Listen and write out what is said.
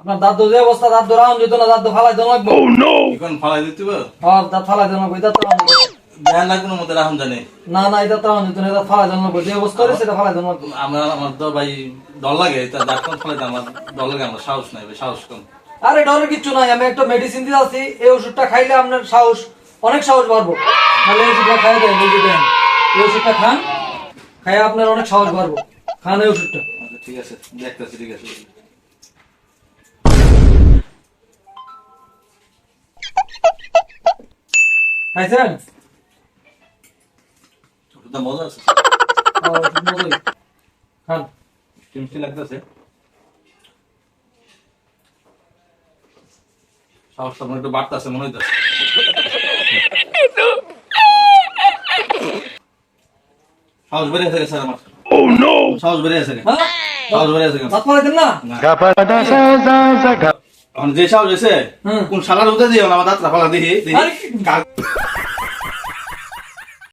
আপনার দাঁত যে অবস্থা, দাঁত রাউন্ড যেত না, দাঁত ফালাই দেওয়া লাগবে। এখন ফালাই দিতে হবে? হ্যাঁ, দাঁত ফালাই দেওয়া লাগবে, দাঁত রাউন্ড যেত ধ্যান না কোনো মতে রাখুন জানে না। না, এই দাঁত রাউন্ড যেত না, দাঁত ফালাই দেওয়া লাগবে, যে অবস্থা হয়েছে সেটা ফালাই দেওয়া লাগবে। আমার তো ভাই ডর লাগে, তা ডাক্তার ফালাই আমার ডর লাগে, আমার সাহস নাই ভাই, সাহস কম। আরে ডরের কিচ্ছু নাই, আমি একটা মেডিসিন দিয়ে আছি, এই ওষুধটা খাইলে আপনার সাহস, অনেক সাহস বাড়বো। তাহলে এই ওষুধটা খাই দেয়, বুঝে দেন, এই ওষুধটা খান, খাই আপনার অনেক সাহস বাড়বো, খান এই ওষুধটা। আচ্ছা ঠিক আছে, দেখতেছি, ঠিক আছে। খাইছেন? ওষুধটা মজা আছে, ওষুধ মতোই। খান। মিষ্টি লাগতেছে, সাহসটা মনে একটু বাড়তেছে মনে হইতেছে। সাহস বেড়ে আছে স্যার আমার। সাহস বেড়ে আছে, হ্যাঁ? সাহস বেড়ে আছে। দাঁত ফালাইতেন না? এখন যে সাহস হয়েছে, হুম। কোন শালার উঠে দিও না আমার দাঁতটা ফালা দেখি আরে,